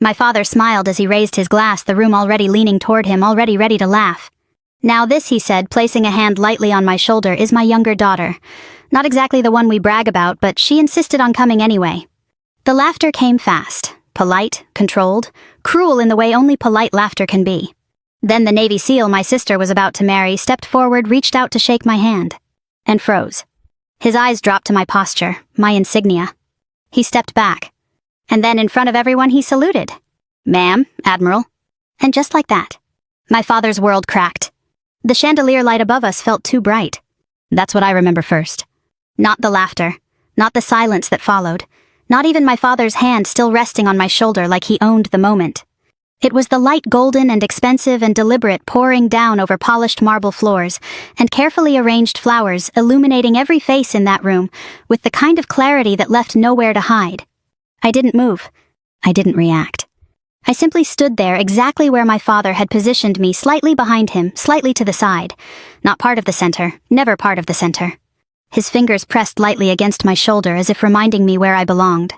My father smiled as he raised his glass, the room already leaning toward him, already ready to laugh. "Now this," he said, placing a hand lightly on my shoulder, "is my younger daughter. Not exactly the one we brag about, but she insisted on coming anyway." The laughter came fast, polite, controlled, cruel in the way only polite laughter can be. Then the Navy SEAL my sister was about to marry stepped forward, reached out to shake my hand, and froze. His eyes dropped to my posture, my insignia. He stepped back, and then in front of everyone he saluted. "Ma'am, Admiral." And just like that, my father's world cracked. The chandelier light above us felt too bright. That's what I remember first. Not the laughter, not the silence that followed, not even my father's hand still resting on my shoulder like he owned the moment. It was the light golden and expensive and deliberate pouring down over polished marble floors and carefully arranged flowers illuminating every face in that room with the kind of clarity that left nowhere to hide. I didn't move. I didn't react. I simply stood there exactly where my father had positioned me, slightly behind him, slightly to the side. Not part of the center, never part of the center. His fingers pressed lightly against my shoulder as if reminding me where I belonged.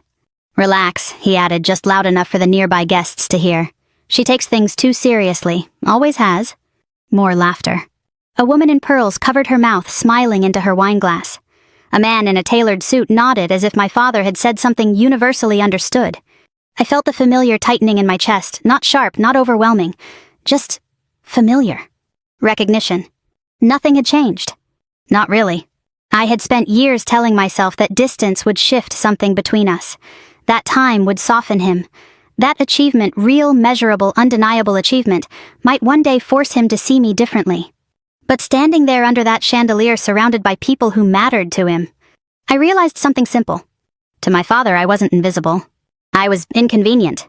"Relax," he added, just loud enough for the nearby guests to hear. "She takes things too seriously. Always has." More laughter. A woman in pearls covered her mouth, smiling into her wineglass. A man in a tailored suit nodded as if my father had said something universally understood. I felt the familiar tightening in my chest, not sharp, not overwhelming, just familiar. Recognition. Nothing had changed. Not really. I had spent years telling myself that distance would shift something between us. That time would soften him. That achievement, real, measurable, undeniable achievement, might one day force him to see me differently. But standing there under that chandelier surrounded by people who mattered to him, I realized something simple. To my father, I wasn't invisible. I was inconvenient.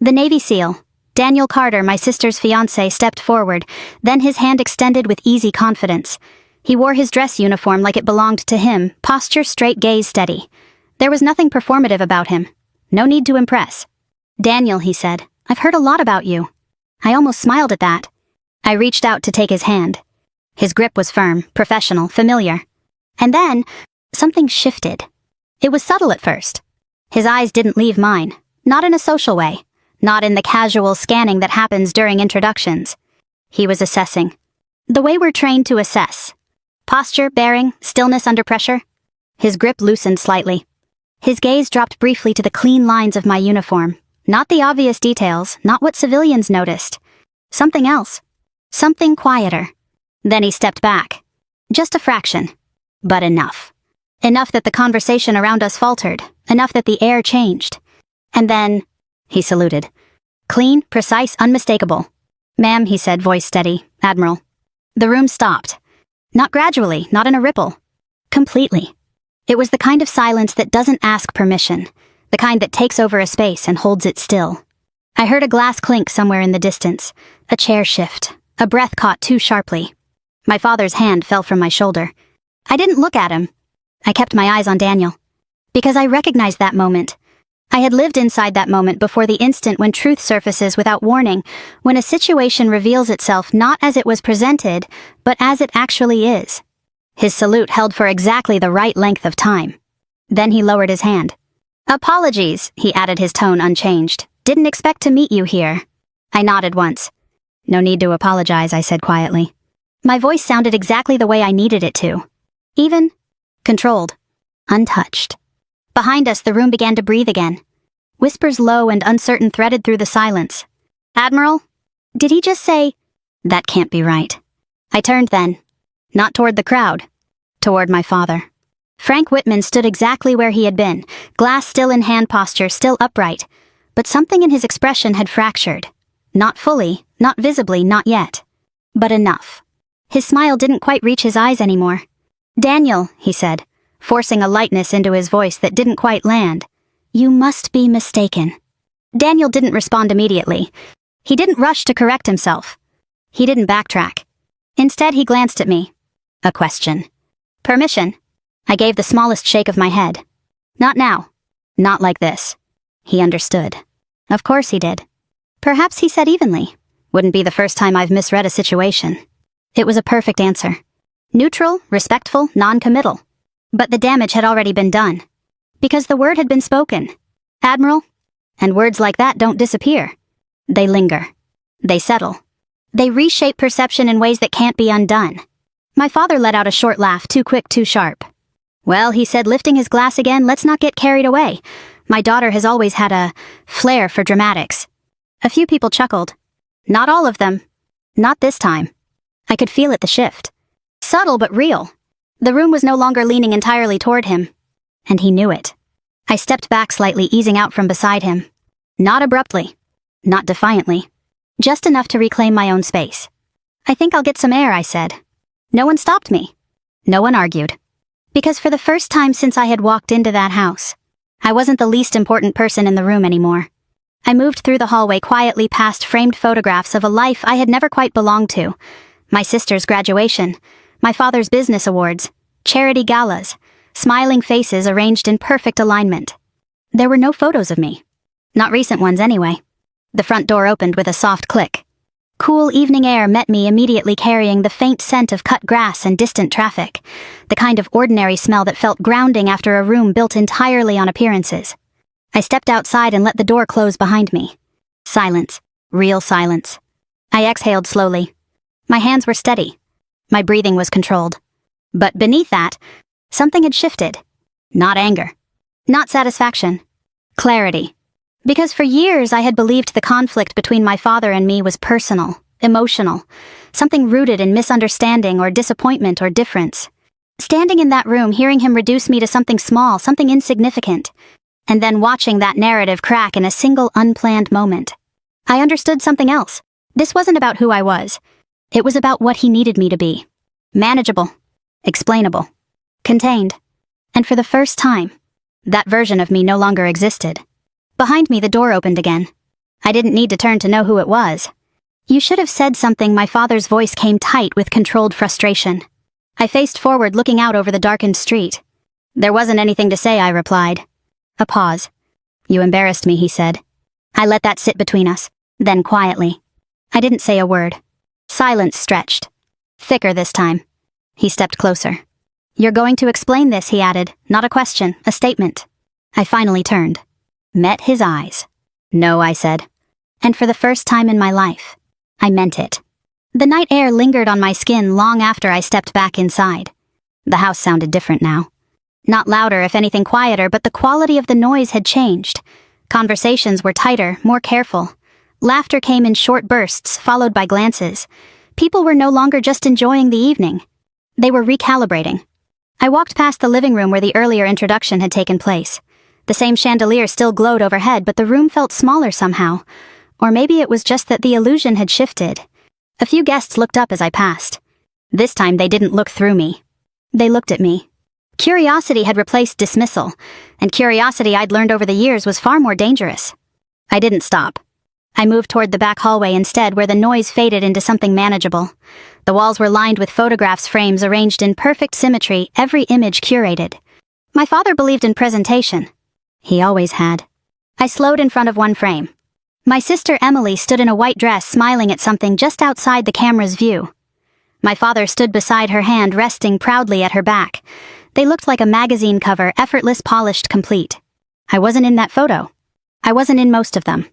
The Navy SEAL, Daniel Carter, my sister's fiancé, stepped forward, then his hand extended with easy confidence. He wore his dress uniform like it belonged to him, posture straight, gaze steady. There was nothing performative about him. No need to impress. "Daniel," he said, "I've heard a lot about you." I almost smiled at that. I reached out to take his hand. His grip was firm, professional, familiar. And then, something shifted. It was subtle at first. His eyes didn't leave mine, not in a social way, not in the casual scanning that happens during introductions. He was assessing. The way we're trained to assess. Posture, bearing, stillness under pressure. His grip loosened slightly. His gaze dropped briefly to the clean lines of my uniform. Not the obvious details, not what civilians noticed. Something else. Something quieter. Then he stepped back. Just a fraction. But enough. Enough that the conversation around us faltered. Enough that the air changed. And then, he saluted. Clean, precise, unmistakable. "Ma'am," he said, voice steady, "Admiral." The room stopped. Not gradually, not in a ripple. Completely. It was the kind of silence that doesn't ask permission. The kind that takes over a space and holds it still. I heard a glass clink somewhere in the distance. A chair shift. A breath caught too sharply. My father's hand fell from my shoulder. I didn't look at him. I kept my eyes on Daniel. Because I recognized that moment. I had lived inside that moment before the instant when truth surfaces without warning, when a situation reveals itself not as it was presented, but as it actually is. His salute held for exactly the right length of time. Then he lowered his hand. "Apologies," he added, his tone unchanged. "Didn't expect to meet you here." I nodded once. "No need to apologize," I said quietly. My voice sounded exactly the way I needed it to. Even, controlled, untouched. Behind us, the room began to breathe again. Whispers low and uncertain threaded through the silence. "Admiral? Did he just say?" That can't be right. I turned then. Not toward the crowd. Toward my father. Frank Whitman stood exactly where he had been, glass still in hand, posture still upright. But something in his expression had fractured. Not fully, not visibly, not yet. But enough. His smile didn't quite reach his eyes anymore. "Daniel," he said, forcing a lightness into his voice that didn't quite land. "You must be mistaken." Daniel didn't respond immediately. He didn't rush to correct himself. He didn't backtrack. Instead, he glanced at me. A question. "Permission?" I gave the smallest shake of my head. "Not now. Not like this." He understood. Of course he did. Perhaps he said evenly. Wouldn't be the first time I've misread a situation. It was a perfect answer. Neutral, respectful, non-committal. But the damage had already been done. Because the word had been spoken. "Admiral, And words like that don't disappear. They linger. They settle. They reshape perception in ways that can't be undone. My father let out a short laugh, too quick, too sharp. Well, he said, lifting his glass again, let's not get carried away. My daughter has always had a flair for dramatics. A few people chuckled. Not all of them. Not this time. I could feel it, the shift. Subtle but real. The room was no longer leaning entirely toward him. And he knew it. I stepped back slightly, easing out from beside him. Not abruptly. Not defiantly. Just enough to reclaim my own space. I think I'll get some air, I said. No one stopped me. No one argued. Because for the first time since I had walked into that house, I wasn't the least important person in the room anymore. I moved through the hallway quietly past framed photographs of a life I had never quite belonged to. My sister's graduation, my father's business awards, charity galas, smiling faces arranged in perfect alignment. There were no photos of me. Not recent ones anyway. The front door opened with a soft click. Cool evening air met me, immediately carrying the faint scent of cut grass and distant traffic, the kind of ordinary smell that felt grounding after a room built entirely on appearances. I stepped outside and let the door close behind me. Silence. Real silence. I exhaled slowly. My hands were steady. My breathing was controlled. But beneath that, something had shifted. Not anger. Not satisfaction. Clarity. Because for years I had believed the conflict between my father and me was personal, emotional, something rooted in misunderstanding or disappointment or difference. Standing in that room, hearing him reduce me to something small, something insignificant, and then watching that narrative crack in a single unplanned moment. I understood something else. This wasn't about who I was. It was about what he needed me to be. Manageable. Explainable. Contained. And for the first time, that version of me no longer existed. Behind me, the door opened again. I didn't need to turn to know who it was. You should have said something. My father's voice came tight with controlled frustration. I faced forward, looking out over the darkened street. There wasn't anything to say, I replied. A pause. You embarrassed me, he said. I let that sit between us, then quietly. I didn't say a word. Silence stretched. Thicker this time. He stepped closer. You're going to explain this, he added. Not a question, a statement. I finally turned. Met his eyes. No, I said. And for the first time in my life, I meant it. The night air lingered on my skin long after I stepped back inside. The house sounded different now. Not louder, if anything quieter, but the quality of the noise had changed. Conversations were tighter, more careful. Laughter came in short bursts, followed by glances. People were no longer just enjoying the evening. They were recalibrating. I walked past the living room where the earlier introduction had taken place. The same chandelier still glowed overhead, but the room felt smaller somehow. Or maybe it was just that the illusion had shifted. A few guests looked up as I passed. This time they didn't look through me. They looked at me. Curiosity had replaced dismissal, and curiosity I'd learned over the years was far more dangerous. I didn't stop. I moved toward the back hallway instead, where the noise faded into something manageable. The walls were lined with photographs frames arranged in perfect symmetry, every image curated. My father believed in presentation. He always had. I slowed in front of one frame. My sister Emily stood in a white dress, smiling at something just outside the camera's view. My father stood beside her, hand resting proudly at her back. They looked like a magazine cover, effortless, polished, complete. I wasn't in that photo. I wasn't in most of them.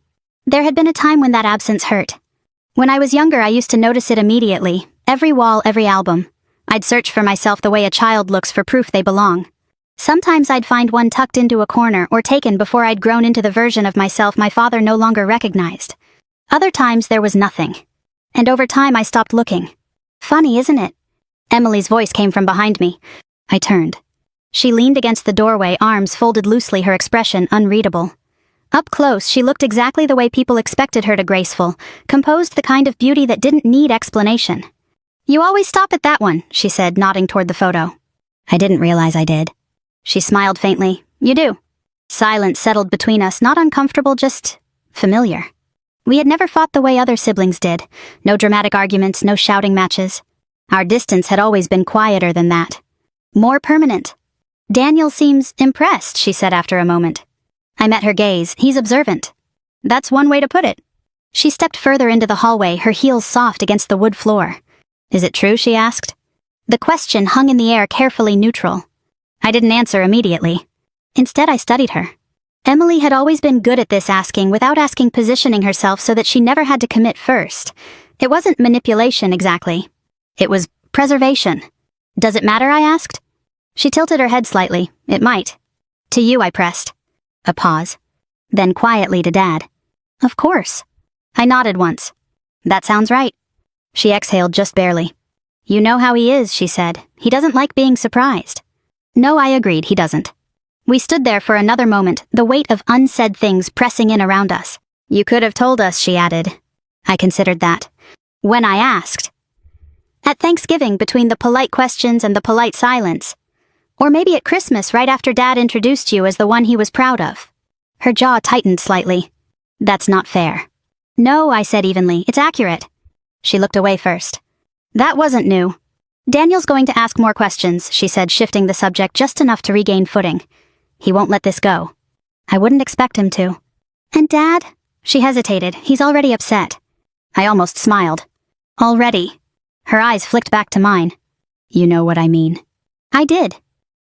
There had been a time when that absence hurt. When I was younger, I used to notice it immediately. Every wall, every album. I'd search for myself the way a child looks for proof they belong. Sometimes I'd find one tucked into a corner or taken before I'd grown into the version of myself my father no longer recognized. Other times there was nothing. And over time I stopped looking. Funny, isn't it? Emily's voice came from behind me. I turned. She leaned against the doorway, arms folded loosely, her expression unreadable. Up close, she looked exactly the way people expected her to, graceful, composed, the kind of beauty that didn't need explanation. You always stop at that one, she said, nodding toward the photo. I didn't realize I did. She smiled faintly. You do. Silence settled between us, not uncomfortable, just familiar. We had never fought the way other siblings did. No dramatic arguments, no shouting matches. Our distance had always been quieter than that. More permanent. Daniel seems impressed, she said after a moment. I met her gaze. He's observant. That's one way to put it. She stepped further into the hallway, her heels soft against the wood floor. Is it true, she asked. The question hung in the air, carefully neutral. I didn't answer immediately. Instead, I studied her. Emily had always been good at this asking without asking, positioning herself so that she never had to commit first. It wasn't manipulation exactly. It was preservation. Does it matter, I asked. She tilted her head slightly. It might. To you, I pressed. A pause. Then quietly to Dad. Of course. I nodded once. That sounds right. She exhaled just barely. You know how he is, she said. He doesn't like being surprised. No, I agreed, he doesn't. We stood there for another moment, the weight of unsaid things pressing in around us. You could have told us, she added. I considered that. When I asked. At Thanksgiving, between the polite questions and the polite silence. Or maybe at Christmas, right after Dad introduced you as the one he was proud of. Her jaw tightened slightly. That's not fair. No, I said evenly, it's accurate. She looked away first. That wasn't new. Daniel's going to ask more questions, she said, shifting the subject just enough to regain footing. He won't let this go. I wouldn't expect him to. And Dad? She hesitated. He's already upset. I almost smiled. Already. Her eyes flicked back to mine. You know what I mean. I did.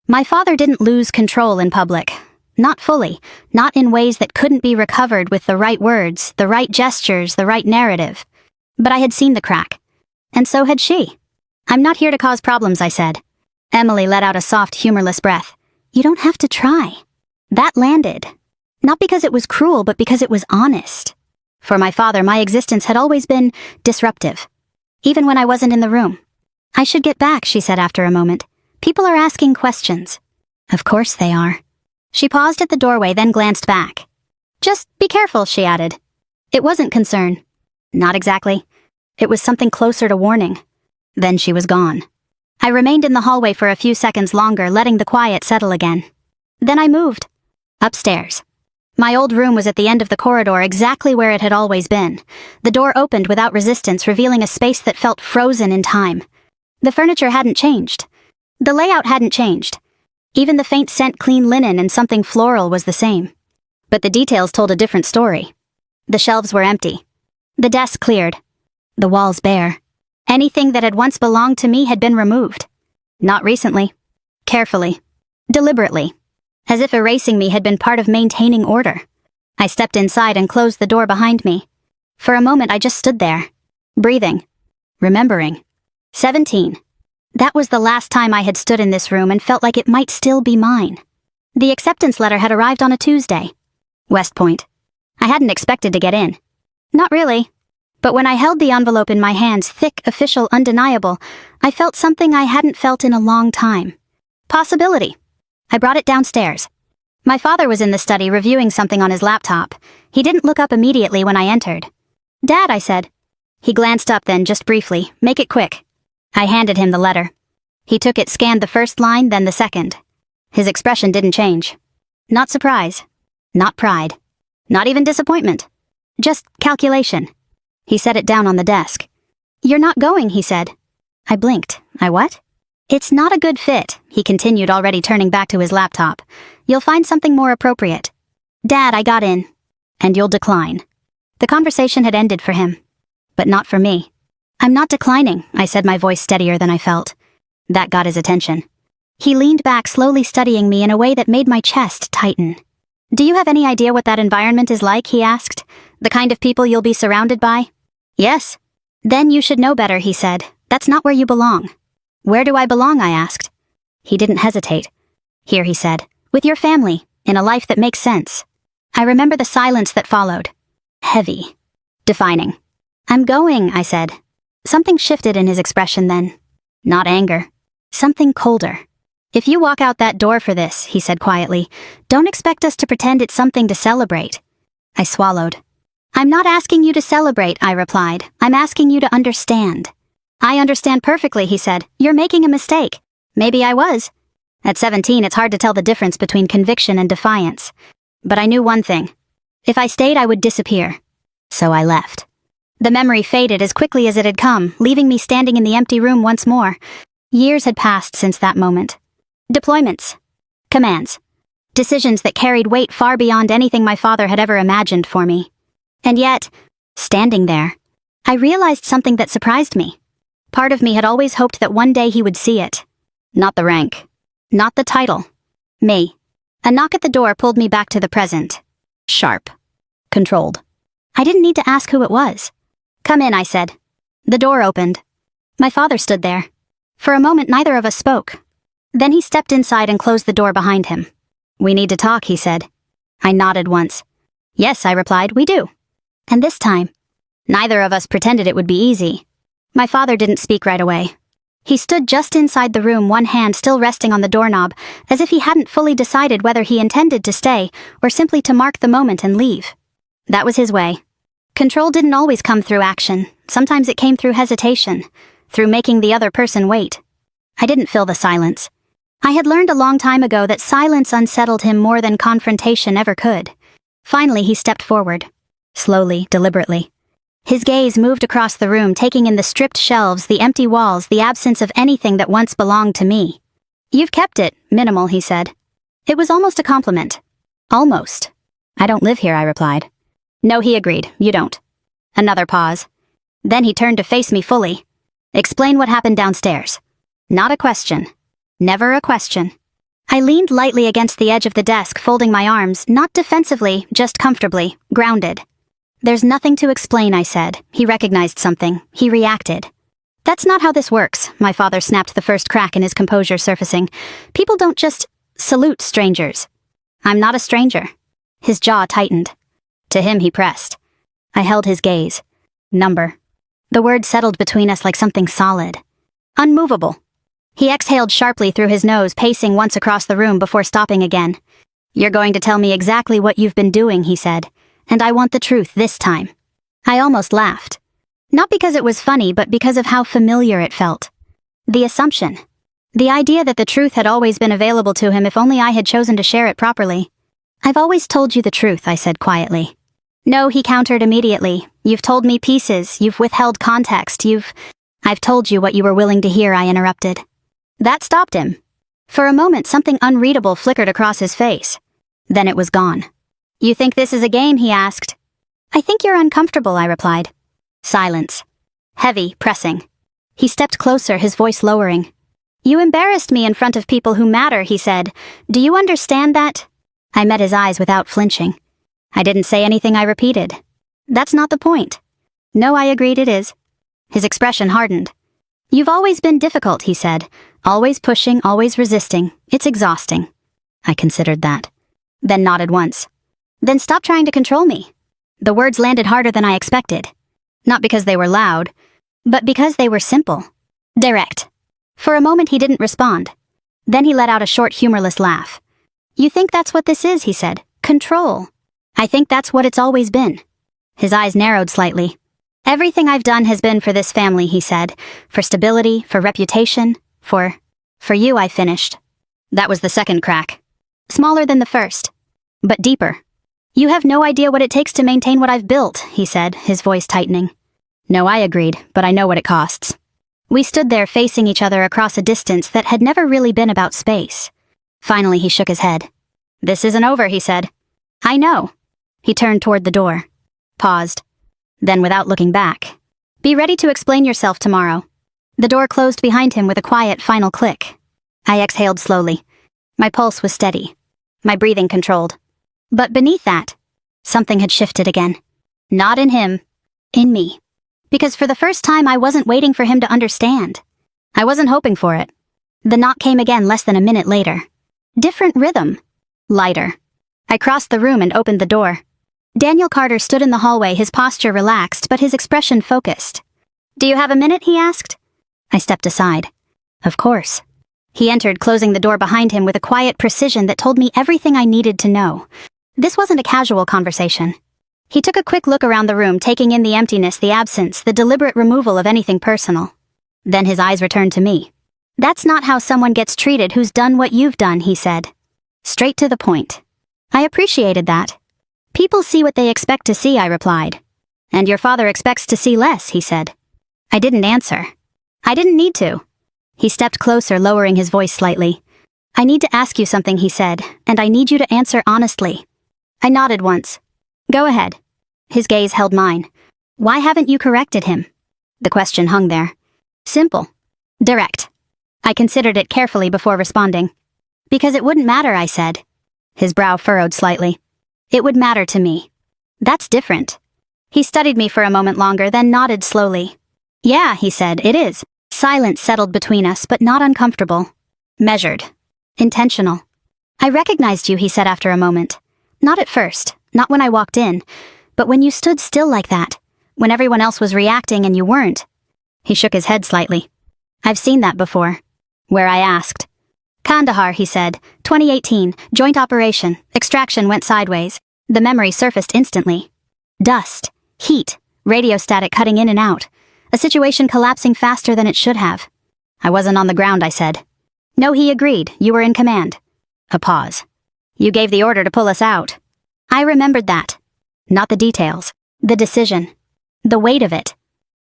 My father didn't lose control in public. Not fully. Not in ways that couldn't be recovered with the right words, the right gestures, the right narrative. But I had seen the crack. And so had she. I'm not here to cause problems, I said. Emily let out a soft, humorless breath. You don't have to try. That landed. Not because it was cruel, but because it was honest. For my father, my existence had always been disruptive. Even when I wasn't in the room. I should get back, she said after a moment. People are asking questions. Of course they are. She paused at the doorway, then glanced back. Just be careful, she added. It wasn't concern. Not exactly. It was something closer to warning. Then she was gone. I remained in the hallway for a few seconds longer, letting the quiet settle again. Then I moved. Upstairs. My old room was at the end of the corridor, exactly where it had always been. The door opened without resistance, revealing a space that felt frozen in time. The furniture hadn't changed. The layout hadn't changed. Even the faint scent clean linen and something floral was the same. But the details told a different story. The shelves were empty. The desk cleared. The walls bare. Anything that had once belonged to me had been removed. Not recently. Carefully. Deliberately. As if erasing me had been part of maintaining order. I stepped inside and closed the door behind me. For a moment I just stood there. Breathing. Remembering. 17. That was the last time I had stood in this room and felt like it might still be mine. The acceptance letter had arrived on a Tuesday. West Point. I hadn't expected to get in. Not really. But when I held the envelope in my hands, thick, official, undeniable, I felt something I hadn't felt in a long time. Possibility. I brought it downstairs. My father was in the study reviewing something on his laptop. He didn't look up immediately when I entered. Dad, I said. He glanced up then, just briefly. Make it quick. I handed him the letter. He took it, scanned the first line, then the second. His expression didn't change. Not surprise. Not pride. Not even disappointment. Just calculation. He set it down on the desk. You're not going, he said. I blinked. I what? It's not a good fit, he continued, already turning back to his laptop. You'll find something more appropriate. Dad, I got in. And you'll decline. The conversation had ended for him. But not for me. I'm not declining, I said, my voice steadier than I felt. That got his attention. He leaned back, slowly studying me in a way that made my chest tighten. Do you have any idea what that environment is like, he asked? The kind of people you'll be surrounded by? Yes. Then you should know better, he said. That's not where you belong. Where do I belong, I asked. He didn't hesitate. Here, he said, with your family, in a life that makes sense. I remember the silence that followed. Heavy. Defining. I'm going, I said. Something shifted in his expression then. Not anger. Something colder. If you walk out that door for this, he said quietly, don't expect us to pretend it's something to celebrate. I swallowed. I'm not asking you to celebrate, I replied. I'm asking you to understand. I understand perfectly, he said. You're making a mistake. Maybe I was. At 17, it's hard to tell the difference between conviction and defiance. But I knew one thing. If I stayed, I would disappear. So I left. The memory faded as quickly as it had come, leaving me standing in the empty room once more. Years had passed since that moment. Deployments. Commands. Decisions that carried weight far beyond anything my father had ever imagined for me. And yet, standing there, I realized something that surprised me. Part of me had always hoped that one day he would see it. Not the rank. Not the title. Me. A knock at the door pulled me back to the present. Sharp. Controlled. I didn't need to ask who it was. Come in, I said. The door opened. My father stood there. For a moment, neither of us spoke. Then he stepped inside and closed the door behind him. We need to talk, he said. I nodded once. Yes, I replied, we do. And this time, neither of us pretended it would be easy. My father didn't speak right away. He stood just inside the room, one hand still resting on the doorknob, as if he hadn't fully decided whether he intended to stay or simply to mark the moment and leave. That was his way. Control didn't always come through action. Sometimes it came through hesitation, through making the other person wait. I didn't fill the silence. I had learned a long time ago that silence unsettled him more than confrontation ever could. Finally, he stepped forward. Slowly, deliberately. His gaze moved across the room, taking in the stripped shelves, the empty walls, the absence of anything that once belonged to me. You've kept it minimal, he said. It was almost a compliment. Almost. I don't live here, I replied. No, he agreed, you don't. Another pause. Then he turned to face me fully. Explain what happened downstairs. Not a question. Never a question. I leaned lightly against the edge of the desk, folding my arms, not defensively, just comfortably, grounded. There's nothing to explain, I said. He recognized something. He reacted. That's not how this works, my father snapped, the first crack in his composure surfacing. People don't just salute strangers. I'm not a stranger. His jaw tightened. To him he pressed. I held his gaze. Number. The word settled between us like something solid. Unmovable. He exhaled sharply through his nose, pacing once across the room before stopping again. You're going to tell me exactly what you've been doing, he said. And I want the truth this time. I almost laughed. Not because it was funny, but because of how familiar it felt. The assumption. The idea that the truth had always been available to him if only I had chosen to share it properly. I've always told you the truth, I said quietly. No, he countered immediately. You've told me pieces, you've withheld context, I've told you what you were willing to hear, I interrupted. That stopped him. For a moment, something unreadable flickered across his face. Then it was gone. You think this is a game, he asked. I think you're uncomfortable, I replied. Silence. Heavy, pressing. He stepped closer, his voice lowering. You embarrassed me in front of people who matter, he said. Do you understand that? I met his eyes without flinching. I didn't say anything, I repeated. That's not the point. No, I agreed, it is. His expression hardened. You've always been difficult, he said. Always pushing, always resisting. It's exhausting. I considered that. Then nodded once. Then stop trying to control me. The words landed harder than I expected. Not because they were loud, but because they were simple. Direct. For a moment he didn't respond. Then he let out a short, humorless laugh. You think that's what this is, he said. Control. I think that's what it's always been. His eyes narrowed slightly. Everything I've done has been for this family, he said. For stability, for reputation, for you, I finished. That was the second crack. Smaller than the first, but deeper. You have no idea what it takes to maintain what I've built, he said, his voice tightening. No, I agreed, but I know what it costs. We stood there facing each other across a distance that had never really been about space. Finally, he shook his head. This isn't over, he said. I know. He turned toward the door. Paused. Then, without looking back. Be ready to explain yourself tomorrow. The door closed behind him with a quiet final click. I exhaled slowly. My pulse was steady. My breathing controlled. But beneath that, something had shifted again. Not in him. In me. Because for the first time I wasn't waiting for him to understand. I wasn't hoping for it. The knock came again less than a minute later. Different rhythm. Lighter. I crossed the room and opened the door. Daniel Carter stood in the hallway, his posture relaxed, but his expression focused. Do you have a minute, he asked. I stepped aside. Of course. He entered, closing the door behind him with a quiet precision that told me everything I needed to know. This wasn't a casual conversation. He took a quick look around the room, taking in the emptiness, the absence, the deliberate removal of anything personal. Then his eyes returned to me. That's not how someone gets treated who's done what you've done, he said. Straight to the point. I appreciated that. People see what they expect to see, I replied. And your father expects to see less, he said. I didn't answer. I didn't need to. He stepped closer, lowering his voice slightly. I need to ask you something, he said, and I need you to answer honestly. I nodded once. Go ahead. His gaze held mine. Why haven't you corrected him? The question hung there. Simple. Direct. I considered it carefully before responding. Because it wouldn't matter, I said. His brow furrowed slightly. It would matter to me. That's different. He studied me for a moment longer, then nodded slowly. Yeah, he said, it is. Silence settled between us, but not uncomfortable. Measured. Intentional. I recognized you, he said after a moment. Not at first, not when I walked in, but when you stood still like that, when everyone else was reacting and you weren't. He shook his head slightly. I've seen that before. Where I asked. Kandahar, he said, 2018, joint operation, extraction went sideways. The memory surfaced instantly. Dust, heat, radio static cutting in and out. A situation collapsing faster than it should have. I wasn't on the ground, I said. No, he agreed, you were in command. A pause. You gave the order to pull us out. I remembered that. Not the details. The decision. The weight of it.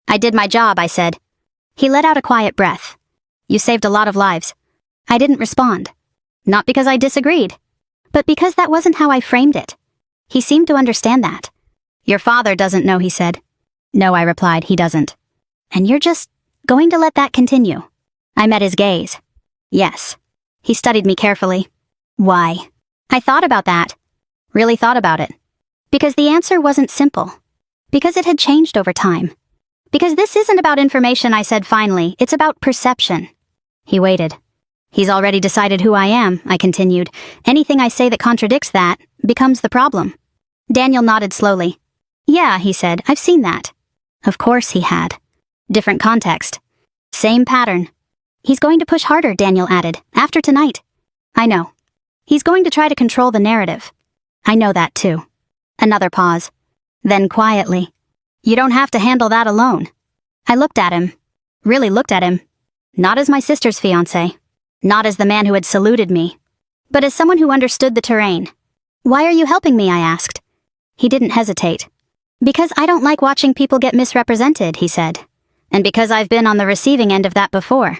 I did my job, I said. He let out a quiet breath. You saved a lot of lives. I didn't respond. Not because I disagreed, but because that wasn't how I framed it. He seemed to understand that. Your father doesn't know, he said. No, I replied, he doesn't. And you're just going to let that continue? I met his gaze. Yes. He studied me carefully. Why? I thought about that. Really thought about it. Because the answer wasn't simple. Because it had changed over time. Because this isn't about information, I said finally. It's about perception. He waited. He's already decided who I am, I continued. Anything I say that contradicts that becomes the problem. Daniel nodded slowly. Yeah, he said, I've seen that. Of course he had. Different context. Same pattern. He's going to push harder, Daniel added, after tonight. I know. He's going to try to control the narrative. I know that too. Another pause. Then quietly. You don't have to handle that alone. I looked at him. Really looked at him. Not as my sister's fiancé. Not as the man who had saluted me. But as someone who understood the terrain. Why are you helping me, I asked. He didn't hesitate. Because I don't like watching people get misrepresented, he said. And because I've been on the receiving end of that before.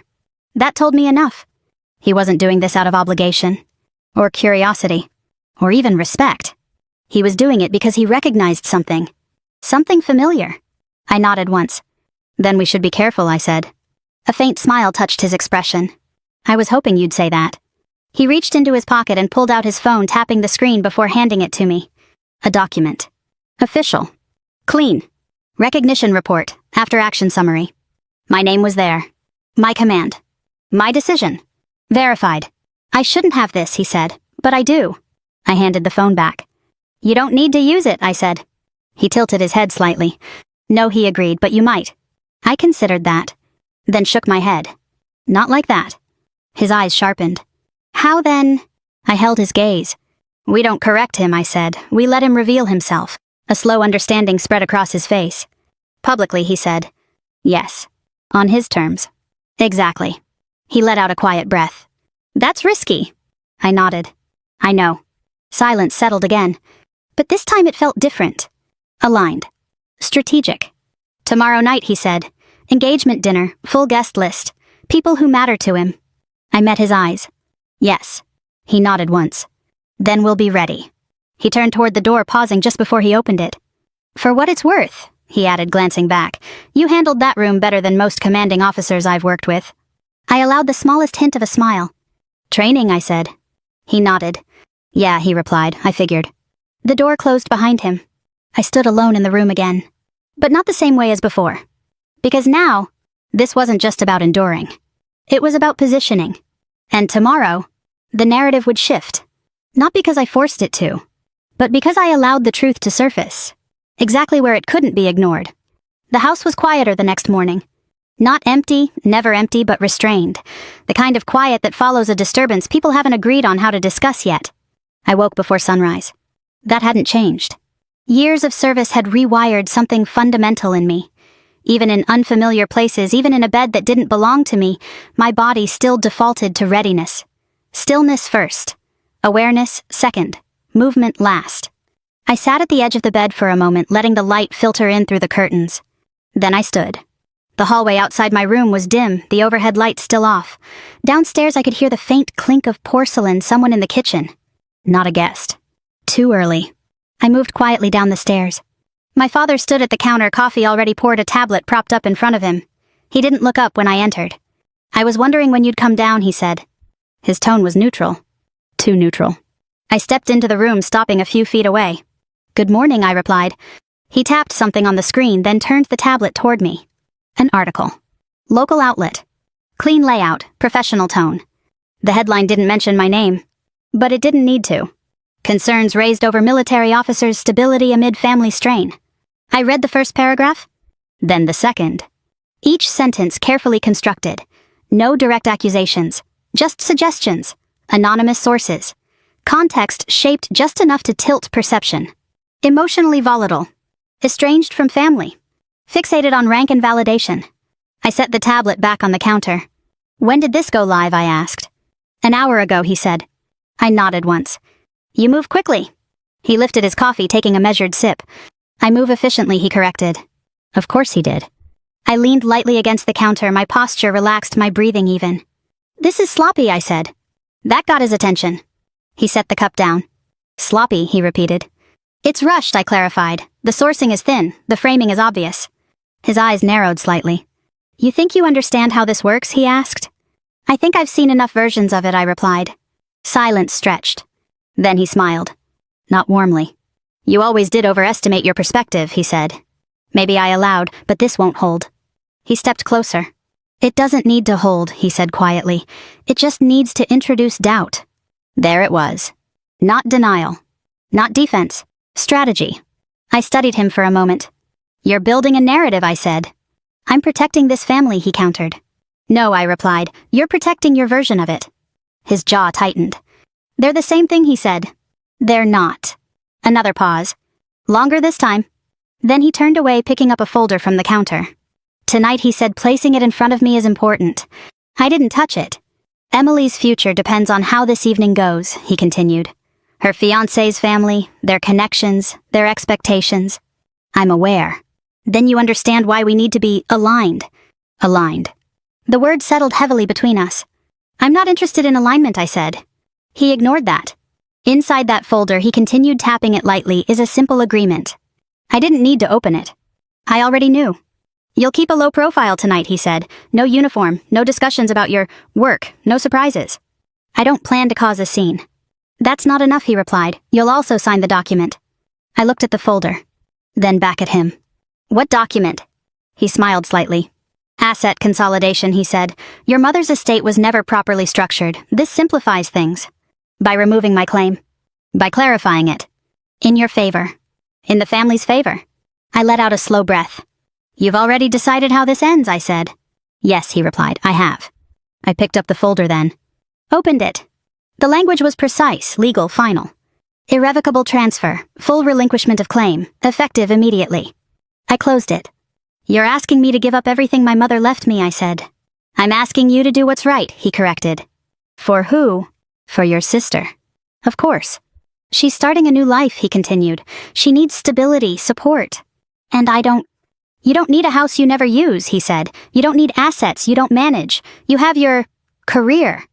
That told me enough. He wasn't doing this out of obligation. Or curiosity. Or even respect. He was doing it because he recognized something. Something familiar. I nodded once. Then we should be careful, I said. A faint smile touched his expression. I was hoping you'd say that. He reached into his pocket and pulled out his phone, tapping the screen before handing it to me. A document. Official. Clean. Recognition report. After action summary. My name was there. My command. My decision. Verified. I shouldn't have this, he said, but I do. I handed the phone back. You don't need to use it, I said. He tilted his head slightly. No, he agreed, but you might. I considered that. Then shook my head. Not like that. His eyes sharpened. How then? I held his gaze. We don't correct him, I said. We let him reveal himself. A slow understanding spread across his face. Publicly, he said. Yes. On his terms. Exactly. He let out a quiet breath. That's risky. I nodded. I know. Silence settled again. But this time it felt different. Aligned. Strategic. Tomorrow night, he said. Engagement dinner, full guest list. People who matter to him. I met his eyes. Yes. He nodded once. Then we'll be ready. He turned toward the door, pausing just before he opened it. For what it's worth, he added, glancing back, you handled that room better than most commanding officers I've worked with. I allowed the smallest hint of a smile. Training, I said. He nodded. Yeah, he replied, I figured. The door closed behind him. I stood alone in the room again. But not the same way as before. Because now, this wasn't just about enduring. It was about positioning. And tomorrow, the narrative would shift. Not because I forced it to, but because I allowed the truth to surface. Exactly where it couldn't be ignored. The house was quieter the next morning. Not empty, never empty, but restrained. The kind of quiet that follows a disturbance people haven't agreed on how to discuss yet. I woke before sunrise. That hadn't changed. Years of service had rewired something fundamental in me. Even in unfamiliar places, even in a bed that didn't belong to me, my body still defaulted to readiness. Stillness first. Awareness second. Movement last. I sat at the edge of the bed for a moment, letting the light filter in through the curtains. Then I stood. The hallway outside my room was dim, the overhead lights still off. Downstairs I could hear the faint clink of porcelain, someone in the kitchen. Not a guest. Too early. I moved quietly down the stairs. My father stood at the counter, coffee already poured, a tablet propped up in front of him. He didn't look up when I entered. I was wondering when you'd come down, he said. His tone was neutral. Too neutral. I stepped into the room, stopping a few feet away. "Good morning," I replied. He tapped something on the screen, then turned the tablet toward me. An article. Local outlet. Clean layout, professional tone. The headline didn't mention my name, but it didn't need to. Concerns raised over military officers' stability amid family strain. I read the first paragraph, then the second. Each sentence carefully constructed. No direct accusations, just suggestions, anonymous sources. Context shaped just enough to tilt perception. Emotionally volatile. Estranged from family. Fixated on rank and validation. I set the tablet back on the counter. "When did this go live?" I asked. "An hour ago," he said. I nodded once. "You move quickly." He lifted his coffee, taking a measured sip. "I move efficiently," he corrected. Of course he did. I leaned lightly against the counter, my posture relaxed, my breathing even. "This is sloppy," I said. That got his attention. He set the cup down. "Sloppy," he repeated. "It's rushed," I clarified. "The sourcing is thin, the framing is obvious." His eyes narrowed slightly. "You think you understand how this works?" he asked. "I think I've seen enough versions of it," I replied. Silence stretched. Then he smiled. Not warmly. "You always did overestimate your perspective," he said. Maybe I allowed, but this won't hold. He stepped closer. "It doesn't need to hold," he said quietly. "It just needs to introduce doubt." There it was. Not denial. Not defense. Strategy. I studied him for a moment. "You're building a narrative," I said. "I'm protecting this family," he countered. "No," I replied. "You're protecting your version of it." His jaw tightened. "They're the same thing," he said. "They're not." Another pause. Longer this time. Then he turned away, picking up a folder from the counter. "Tonight," he said, "placing it in front of me is important." I didn't touch it. "Emily's future depends on how this evening goes," he continued. "Her fiancé's family, their connections, their expectations. I'm aware. Then you understand why we need to be aligned." Aligned. The word settled heavily between us. "I'm not interested in alignment," I said. He ignored that. Inside that folder, he continued tapping it lightly, is a simple agreement. I didn't need to open it. I already knew. "You'll keep a low profile tonight," he said. "No uniform, no discussions about your work, no surprises." "I don't plan to cause a scene." "That's not enough," he replied. "You'll also sign the document." I looked at the folder, then back at him. "What document?" He smiled slightly. "Asset consolidation," he said. "Your mother's estate was never properly structured. This simplifies things. By removing my claim. By clarifying it. In your favor. In the family's favor." I let out a slow breath. "You've already decided how this ends," I said. "Yes," he replied, "I have." I picked up the folder then. Opened it. The language was precise, legal, final. Irrevocable transfer, full relinquishment of claim, effective immediately. I closed it. "You're asking me to give up everything my mother left me," I said. "I'm asking you to do what's right," he corrected. "For who?" "For your sister." "Of course." "She's starting a new life," he continued. "She needs stability, support. And I don't." "You don't need a house you never use," he said. "You don't need assets you don't manage. You have your career."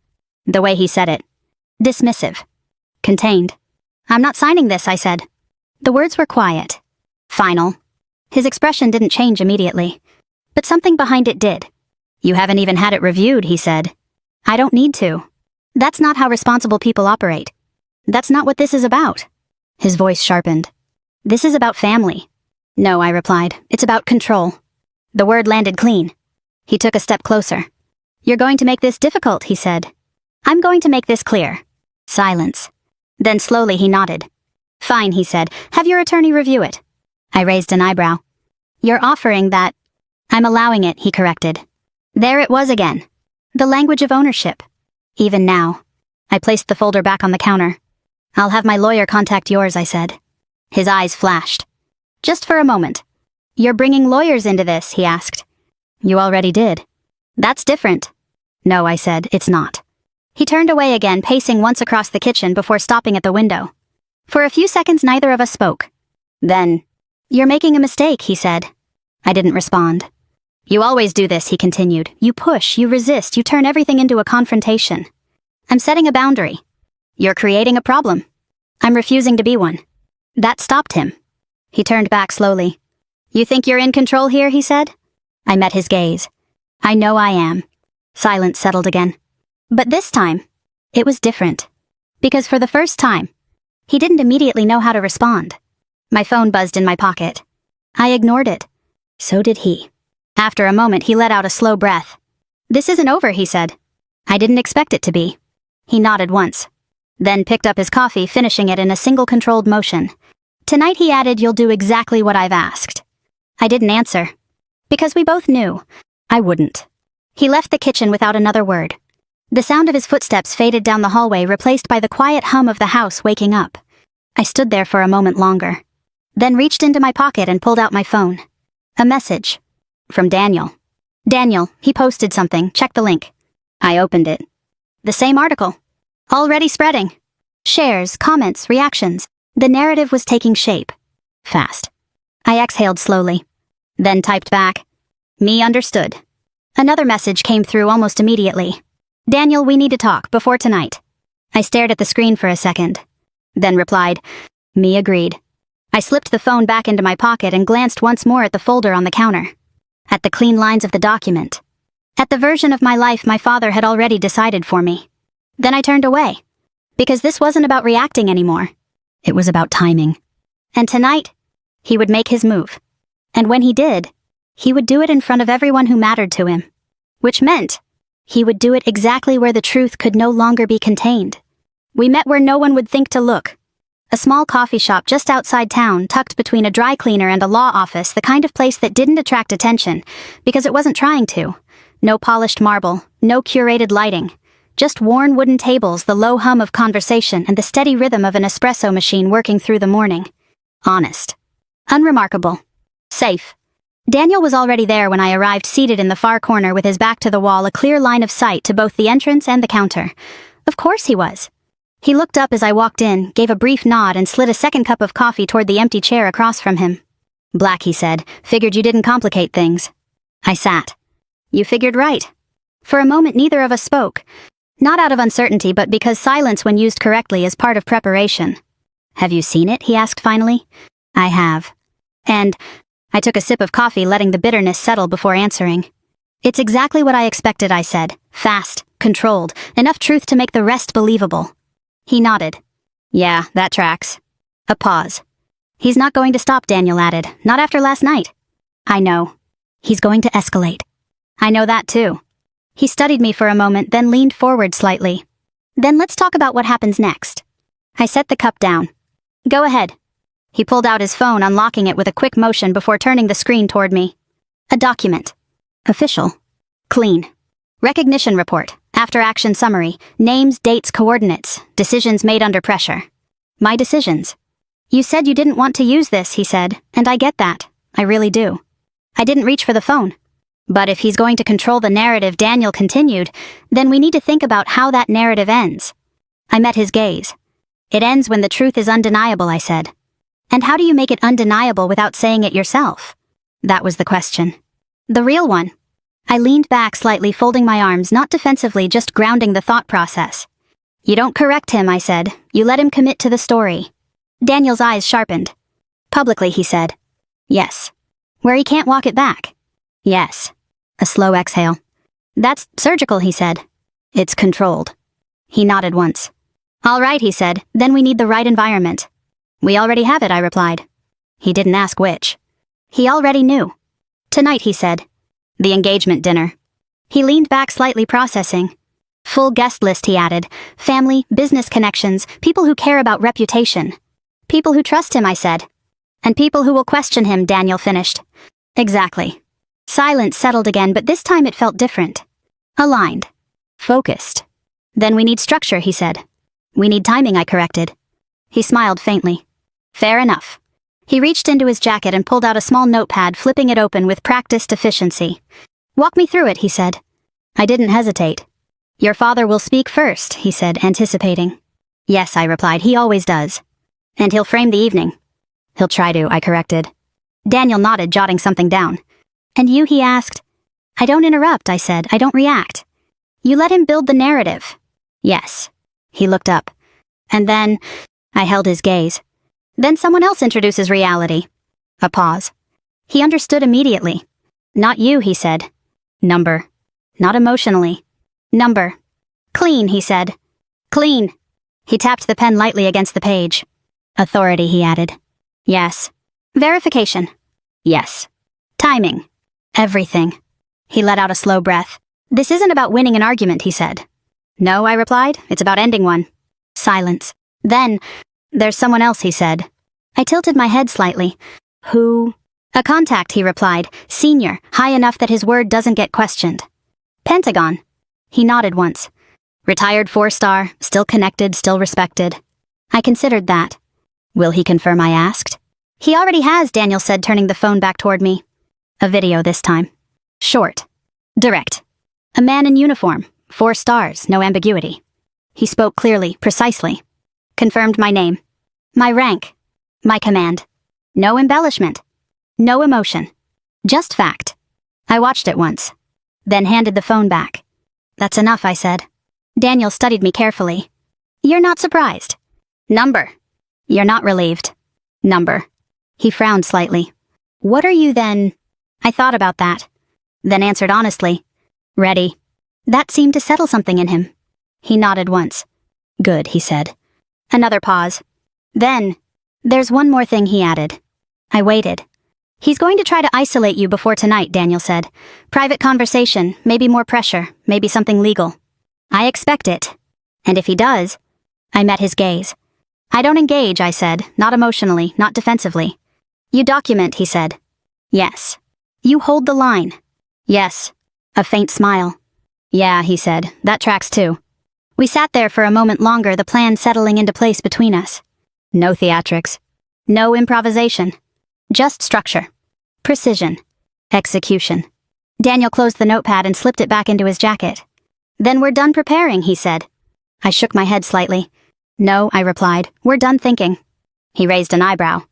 The way he said it. Dismissive. Contained. "I'm not signing this," I said. The words were quiet. Final. His expression didn't change immediately. But something behind it did. "You haven't even had it reviewed," he said. "I don't need to. That's not how responsible people operate. That's not what this is about." His voice sharpened. "This is about family." "No," I replied. "It's about control." The word landed clean. He took a step closer. "You're going to make this difficult," he said. "I'm going to make this clear." Silence. Then slowly he nodded. "Fine," he said. "Have your attorney review it." I raised an eyebrow. "You're offering that." "I'm allowing it," he corrected. There it was again. The language of ownership. Even now. I placed the folder back on the counter. "I'll have my lawyer contact yours," I said. His eyes flashed. "Just for a moment." "You're bringing lawyers into this?" he asked. "You already did." "That's different." "No," I said, "it's not." He turned away again, pacing once across the kitchen before stopping at the window. For a few seconds, neither of us spoke. Then, "You're making a mistake," he said. I didn't respond. "You always do this," he continued. "You push, you resist, you turn everything into a confrontation." "I'm setting a boundary." "You're creating a problem." "I'm refusing to be one." That stopped him. He turned back slowly. "You think you're in control here?" he said. I met his gaze. "I know I am." Silence settled again. But this time, it was different. Because for the first time, He didn't immediately know how to respond. My phone buzzed in my pocket. I ignored it. So did he. After a moment, he let out a slow breath. "This isn't over," he said. "I didn't expect it to be." He nodded once, then picked up his coffee, finishing it in a single controlled motion. "Tonight," he added, "you'll do exactly what I've asked." I didn't answer, because we both knew I wouldn't. He left the kitchen without another word. The sound of his footsteps faded down the hallway, replaced by the quiet hum of the house waking up. I stood there for a moment longer, then reached into my pocket and pulled out my phone. A message. From Daniel. "Daniel, he posted something. Check the link." I opened it. The same article. Already spreading. Shares, comments, reactions. The narrative was taking shape. Fast. I exhaled slowly, then typed back, "Me understood." Another message came through almost immediately. "Daniel, we need to talk before tonight." I stared at the screen for a second, then replied, "Me agreed." I slipped the phone back into my pocket and glanced once more at the folder on the counter. At the clean lines of the document. At the version of my life my father had already decided for me. Then I turned away, because this wasn't about reacting anymore. It was about timing. And tonight, he would make his move. And when he did, he would do it in front of everyone who mattered to him. Which meant, he would do it exactly where the truth could no longer be contained. We met where no one would think to look. A small coffee shop just outside town, tucked between a dry cleaner and a law office, the kind of place that didn't attract attention, because it wasn't trying to. No polished marble, no curated lighting. Just worn wooden tables, the low hum of conversation, and the steady rhythm of an espresso machine working through the morning. Honest. Unremarkable. Safe. Daniel was already there when I arrived, seated in the far corner with his back to the wall, a clear line of sight to both the entrance and the counter. Of course he was. He looked up as I walked in, gave a brief nod, and slid a second cup of coffee toward the empty chair across from him. "Black," he said. "Figured you didn't complicate things." I sat. "You figured right." For a moment neither of us spoke. Not out of uncertainty, but because silence when used correctly is part of preparation. "Have you seen it?" he asked finally. "I have." And I took a sip of coffee, letting the bitterness settle before answering. "It's exactly what I expected," I said. "Fast, controlled, enough truth to make the rest believable." He nodded. "Yeah, that tracks." A pause. "He's not going to stop," Daniel added. "Not after last night." "I know. He's going to escalate." "I know that too." He studied me for a moment, then leaned forward slightly. "Then let's talk about what happens next." I set the cup down. "Go ahead." He pulled out his phone, unlocking it with a quick motion before turning the screen toward me. A document. Official. Clean. Recognition report. After-action summary. Names, dates, coordinates. Decisions made under pressure. My decisions. "You said you didn't want to use this," he said, "and I get that. I really do." I didn't reach for the phone. "But if he's going to control the narrative," Daniel continued, "then we need to think about how that narrative ends." I met his gaze. "It ends when the truth is undeniable," I said. "And how do you make it undeniable without saying it yourself?" That was the question. The real one. I leaned back slightly, folding my arms, not defensively, just grounding the thought process. "You don't correct him," I said. "You let him commit to the story." Daniel's eyes sharpened. "Publicly," he said. "Yes." "Where he can't walk it back?" "Yes." A slow exhale. "That's surgical," he said. "It's controlled." He nodded once. "All right," he said. "Then we need the right environment." "We already have it," I replied. He didn't ask which. He already knew. "Tonight," he said. "The engagement dinner." He leaned back slightly, processing. "Full guest list," he added. "Family, business connections, people who care about reputation. People who trust him," I said. "And people who will question him," Daniel finished. "Exactly." Silence settled again, but this time it felt different. Aligned. Focused. "Then we need structure," he said. "We need timing," I corrected. He smiled faintly. "Fair enough." He reached into his jacket and pulled out a small notepad, flipping it open with practiced efficiency. "Walk me through it," he said. I didn't hesitate. "Your father will speak first," he said, anticipating. "Yes," I replied, "he always does." "And he'll frame the evening." "He'll try to," I corrected. Daniel nodded, jotting something down. "And you?" he asked. "I don't interrupt," I said. "I don't react." "You let him build the narrative." "Yes." He looked up. "And then," I held his gaze. "Then someone else introduces reality." A pause. He understood immediately. "Not you," he said. "Number." "Not emotionally." "Number." "Clean," he said. "Clean." He tapped the pen lightly against the page. Authority, he added. Yes. Verification. Yes. Timing. Everything. He let out a slow breath. This isn't about winning an argument, he said. No, I replied. It's about ending one. Silence. Then, there's someone else, he said. I tilted my head slightly. Who? A contact, he replied. Senior, high enough that his word doesn't get questioned. Pentagon. He nodded once. Retired 4-star, still connected, still respected. I considered that. Will he confirm, I asked. He already has, Daniel said, turning the phone back toward me. A video this time. Short. Direct. A man in uniform. 4 stars, no ambiguity. He spoke clearly, precisely. Confirmed my name. My rank. My command. No embellishment. No emotion. Just fact. I watched it once. Then handed the phone back. That's enough, I said. Daniel studied me carefully. You're not surprised. Number. You're not relieved. Number. He frowned slightly. What are you then? I thought about that. Then answered honestly. Ready. That seemed to settle something in him. He nodded once. Good, he said. Another pause. Then, there's one more thing, he added. I waited. He's going to try to isolate you before tonight, Daniel said. Private conversation, maybe more pressure, maybe something legal. I expect it. And if he does, I met his gaze. I don't engage, I said, not emotionally, not defensively. You document, he said. Yes. You hold the line. Yes. A faint smile. Yeah, he said, that tracks too. We sat there for a moment longer, the plan settling into place between us. No theatrics. No improvisation. Just structure. Precision. Execution. Daniel closed the notepad and slipped it back into his jacket. Then we're done preparing, he said. I shook my head slightly. No, I replied, we're done thinking. He raised an eyebrow.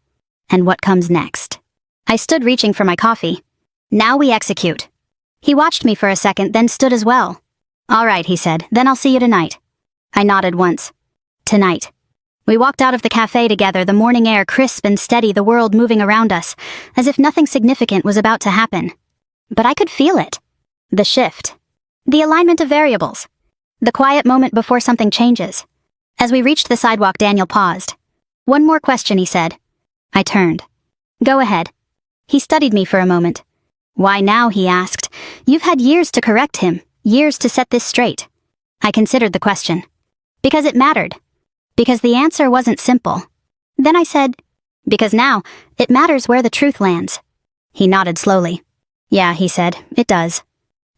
And what comes next? I stood reaching for my coffee. Now we execute. He watched me for a second, then stood as well. All right, he said, then I'll see you tonight. I nodded once. Tonight. We walked out of the cafe together, the morning air crisp and steady, the world moving around us, as if nothing significant was about to happen. But I could feel it. The shift. The alignment of variables. The quiet moment before something changes. As we reached the sidewalk, Daniel paused. One more question, he said. I turned. Go ahead. He studied me for a moment. Why now, he asked. You've had years to correct him, years to set this straight. I considered the question. Because it mattered. Because the answer wasn't simple. Then I said, because now, it matters where the truth lands. He nodded slowly. Yeah, he said, it does.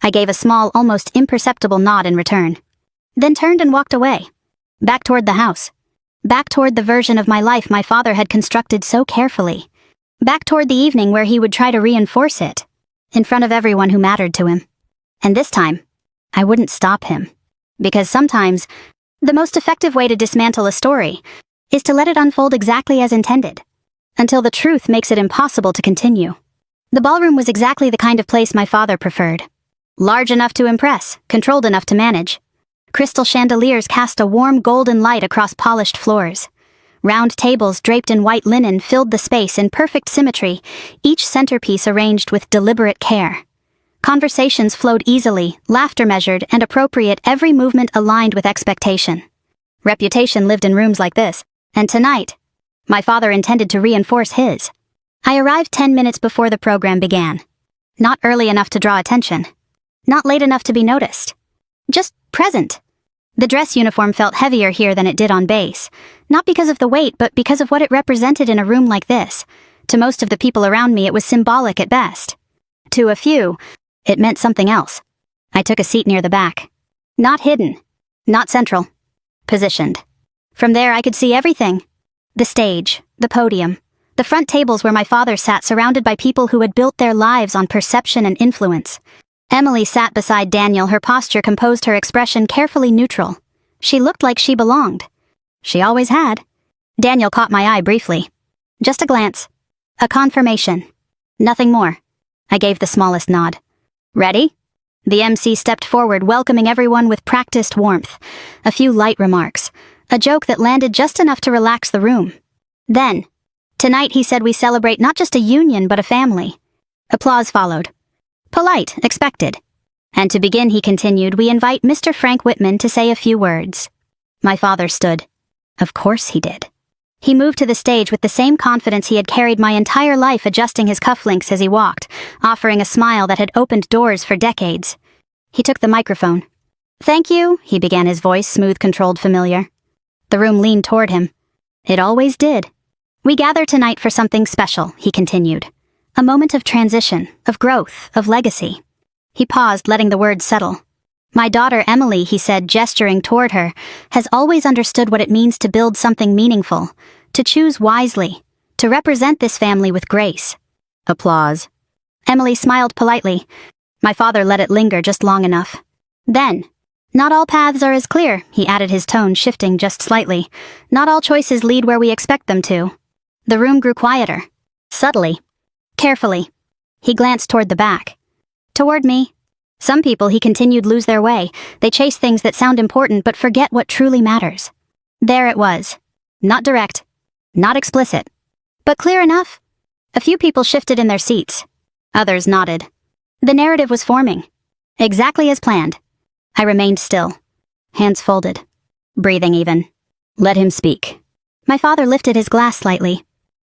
I gave a small, almost imperceptible nod in return. Then turned and walked away. Back toward the house. Back toward the version of my life my father had constructed so carefully. Back toward the evening where he would try to reinforce it. In front of everyone who mattered to him. And this time, I wouldn't stop him. Because sometimes, the most effective way to dismantle a story is to let it unfold exactly as intended, until the truth makes it impossible to continue. The ballroom was exactly the kind of place my father preferred. Large enough to impress, controlled enough to manage. Crystal chandeliers cast a warm golden light across polished floors. Round tables draped in white linen filled the space in perfect symmetry, each centerpiece arranged with deliberate care. Conversations flowed easily, laughter measured and appropriate, every movement aligned with expectation. Reputation lived in rooms like this, and tonight, my father intended to reinforce his. I arrived 10 minutes before the program began. Not early enough to draw attention. Not late enough to be noticed. Just present. The dress uniform felt heavier here than it did on base, not because of the weight, but because of what it represented in a room like this. To most of the people around me, it was symbolic at best. To a few, it meant something else. I took a seat near the back. Not hidden. Not central. Positioned. From there, I could see everything. The stage, the podium, the front tables where my father sat, surrounded by people who had built their lives on perception and influence. Emily sat beside Daniel, her posture composed, her expression carefully neutral. She looked like she belonged. She always had. Daniel caught my eye briefly. Just a glance. A confirmation. Nothing more. I gave the smallest nod. Ready? The MC stepped forward, welcoming everyone with practiced warmth. A few light remarks. A joke that landed just enough to relax the room. Then, tonight, he said, we celebrate not just a union, but a family. Applause followed. Polite, expected. And to begin, he continued, we invite Mr. Frank Whitman to say a few words. My father stood. Of course he did. He moved to the stage with the same confidence he had carried my entire life, adjusting his cufflinks as he walked, offering a smile that had opened doors for decades. He took the microphone. "Thank you," he began, his voice smooth, controlled, familiar. The room leaned toward him. It always did. "We gather tonight for something special," he continued. "A moment of transition, of growth, of legacy." He paused, letting the words settle. "My daughter Emily," he said, gesturing toward her, "has always understood what it means to build something meaningful, to choose wisely, to represent this family with grace." Applause. Emily smiled politely. My father let it linger just long enough. Then, "Not all paths are as clear," he added, his tone shifting just slightly. "Not all choices lead where we expect them to." The room grew quieter. Subtly. Carefully. He glanced toward the back. Toward me. "Some people," he continued, "lose their way. They chase things that sound important but forget what truly matters." There it was. Not direct. Not explicit. But clear enough. A few people shifted in their seats. Others nodded. The narrative was forming. Exactly as planned. I remained still. Hands folded. Breathing even. "Let him speak." My father lifted his glass slightly.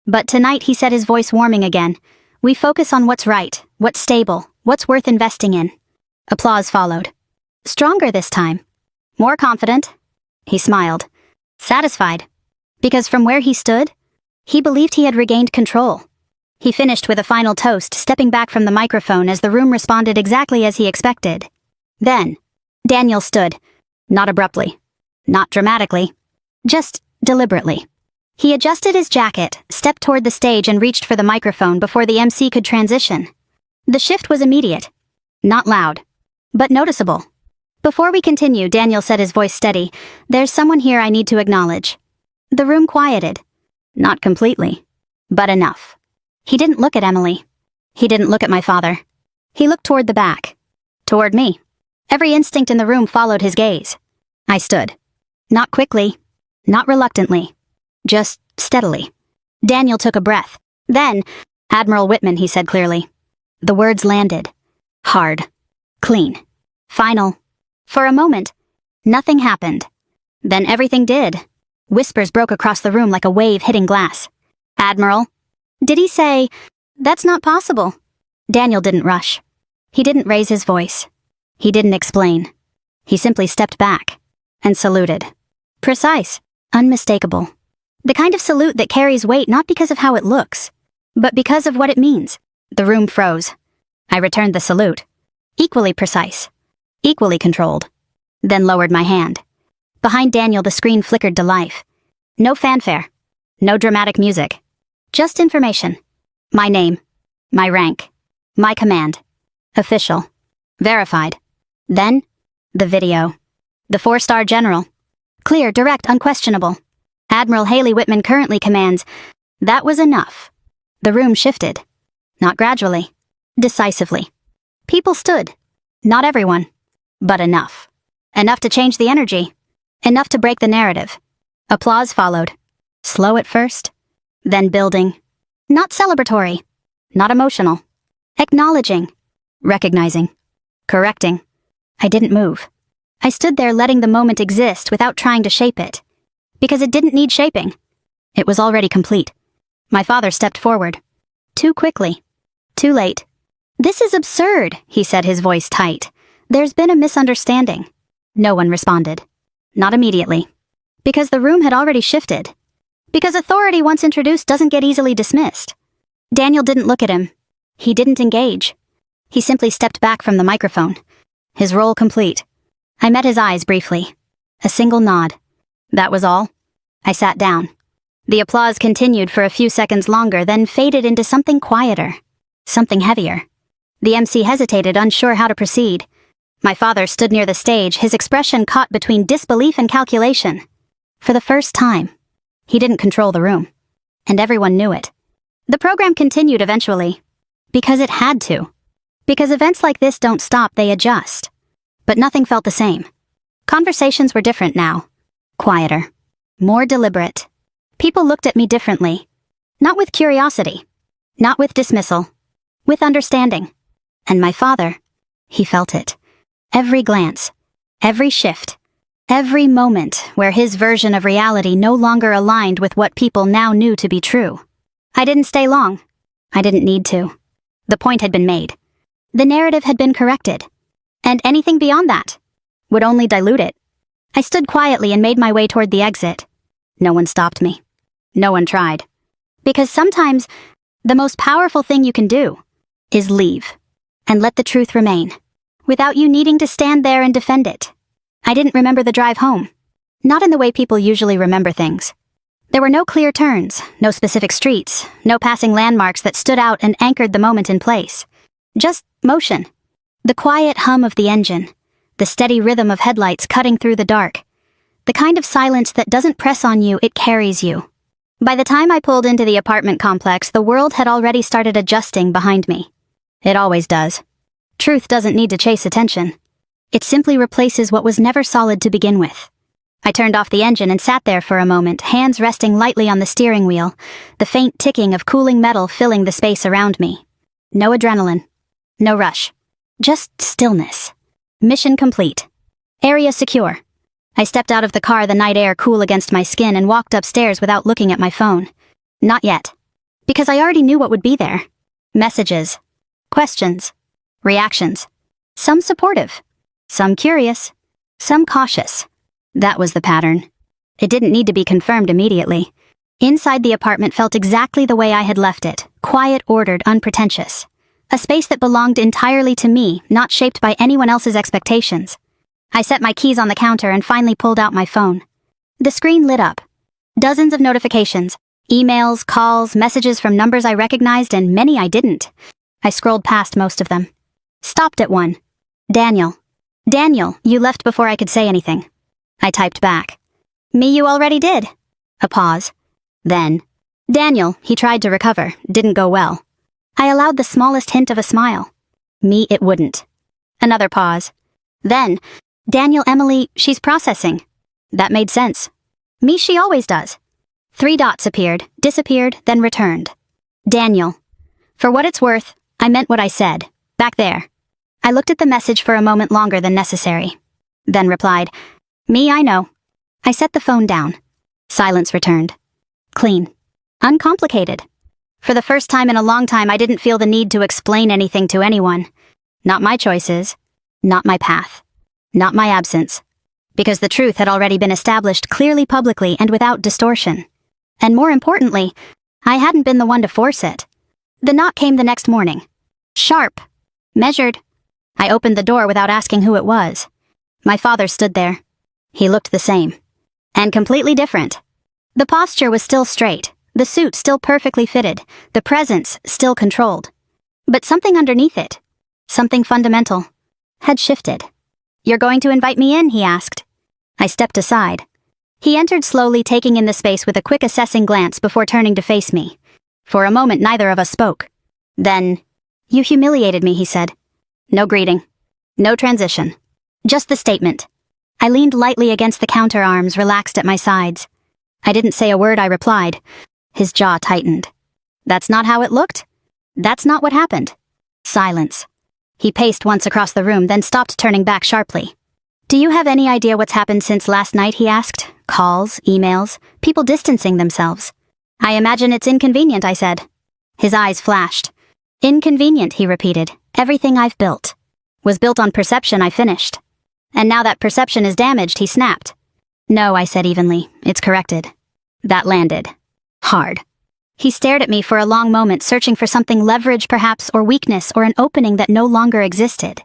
"But tonight," he said, his voice warming again, "we focus on what's right, what's stable, what's worth investing in." Applause followed. Stronger this time. More confident. He smiled. Satisfied. Because from where he stood, he believed he had regained control. He finished with a final toast, stepping back from the microphone as the room responded exactly as he expected. Then, Daniel stood. Not abruptly. Not dramatically. Just deliberately. He adjusted his jacket, stepped toward the stage, and reached for the microphone before the MC could transition. The shift was immediate. Not loud. But noticeable. "Before we continue," Daniel said, his voice steady, "there's someone here I need to acknowledge." The room quieted. Not completely. But enough. He didn't look at Emily. He didn't look at my father. He looked toward the back. Toward me. Every instinct in the room followed his gaze. I stood. Not quickly. Not reluctantly. Just steadily. Daniel took a breath. Then, "Admiral Whitman," he said clearly. The words landed. Hard. Clean. Final. For a moment, nothing happened. Then everything did. Whispers broke across the room like a wave hitting glass. "Admiral." Did he say, "That's not possible"? Daniel didn't rush. He didn't raise his voice. He didn't explain. He simply stepped back and saluted. Precise. Unmistakable. The kind of salute that carries weight not because of how it looks, but because of what it means. The room froze. I returned the salute. Equally precise. Equally controlled. Then lowered my hand. Behind Daniel, the screen flickered to life. No fanfare. No dramatic music. Just information. My name. My rank. My command. Official. Verified. Then, the video. The 4-star general. Clear, direct, unquestionable. Admiral Haley Whitman currently commands. That was enough. The room shifted. Not gradually. Decisively. People stood. Not everyone. But enough. Enough to change the energy. Enough to break the narrative. Applause followed. Slow at first. Then building. Not celebratory. Not emotional. Acknowledging. Recognizing. Correcting. I didn't move. I stood there letting the moment exist without trying to shape it. Because it didn't need shaping. It was already complete. My father stepped forward. Too quickly. Too late. "This is absurd," he said, his voice tight. "There's been a misunderstanding." No one responded. Not immediately. Because the room had already shifted. Because authority once introduced doesn't get easily dismissed. Daniel didn't look at him. He didn't engage. He simply stepped back from the microphone. His role complete. I met his eyes briefly. A single nod. That was all. I sat down. The applause continued for a few seconds longer, then faded into something quieter. Something heavier. The MC hesitated, unsure how to proceed. My father stood near the stage, his expression caught between disbelief and calculation. For the first time, he didn't control the room. And everyone knew it. The program continued eventually. Because it had to. Because events like this don't stop, they adjust. But nothing felt the same. Conversations were different now. Quieter. More deliberate. People looked at me differently. Not with curiosity. Not with dismissal. With understanding. And my father, he felt it. Every glance. Every shift. Every moment where his version of reality no longer aligned with what people now knew to be true. I didn't stay long. I didn't need to. The point had been made. The narrative had been corrected. And anything beyond that would only dilute it. I stood quietly and made my way toward the exit. No one stopped me. No one tried. Because sometimes, the most powerful thing you can do is leave and let the truth remain, without you needing to stand there and defend it. I didn't remember the drive home. Not in the way people usually remember things. There were no clear turns, no specific streets, no passing landmarks that stood out and anchored the moment in place. Just motion. The quiet hum of the engine. The steady rhythm of headlights cutting through the dark. The kind of silence that doesn't press on you, it carries you. By the time I pulled into the apartment complex, the world had already started adjusting behind me. It always does. Truth doesn't need to chase attention. It simply replaces what was never solid to begin with. I turned off the engine and sat there for a moment, hands resting lightly on the steering wheel, the faint ticking of cooling metal filling the space around me. No adrenaline. No rush. Just stillness. Mission complete. Area secure. I stepped out of the car, the night air cool against my skin, and walked upstairs without looking at my phone. Not yet. Because I already knew what would be there. Messages. Questions. Reactions. Some supportive. Some curious. Some cautious. That was the pattern. It didn't need to be confirmed immediately. Inside the apartment felt exactly the way I had left it. Quiet, ordered, unpretentious. A space that belonged entirely to me, not shaped by anyone else's expectations. I set my keys on the counter and finally pulled out my phone. The screen lit up. Dozens of notifications. Emails, calls, messages from numbers I recognized and many I didn't. I scrolled past most of them. Stopped at one. Daniel. Daniel, you left before I could say anything. I typed back. Me, you already did. A pause. Then. Daniel, he tried to recover. Didn't go well. I allowed the smallest hint of a smile. Me, it wouldn't. Another pause. Then. Daniel, Emily, she's processing. That made sense. Me, she always does. 3 dots appeared, disappeared, then returned. Daniel. For what it's worth, I meant what I said. Back there. I looked at the message for a moment longer than necessary. Then replied, Me, I know. I set the phone down. Silence returned. Clean. Uncomplicated. For the first time in a long time, I didn't feel the need to explain anything to anyone. Not my choices. Not my path. Not my absence. Because the truth had already been established clearly, publicly, and without distortion. And more importantly, I hadn't been the one to force it. The knock came the next morning. Sharp. Measured. I opened the door without asking who it was. My father stood there. He looked the same. And completely different. The posture was still straight, the suit still perfectly fitted, the presence still controlled. But something underneath it, something fundamental, had shifted. You're going to invite me in, he asked. I stepped aside. He entered slowly, taking in the space with a quick assessing glance before turning to face me. For a moment, neither of us spoke. Then, You humiliated me, he said. No greeting. No transition. Just the statement. I leaned lightly against the counter, arms relaxed at my sides. I didn't say a word, I replied. His jaw tightened. That's not how it looked? That's not what happened. Silence. He paced once across the room, then stopped, turning back sharply. Do you have any idea what's happened since last night, he asked. Calls, emails, people distancing themselves. I imagine it's inconvenient, I said. His eyes flashed. Inconvenient, he repeated. Everything I've built was built on perception, I finished. And now that perception is damaged, he snapped. No, I said evenly. It's corrected. That landed. Hard. He stared at me for a long moment, searching for something, leverage perhaps, or weakness, or an opening that no longer existed.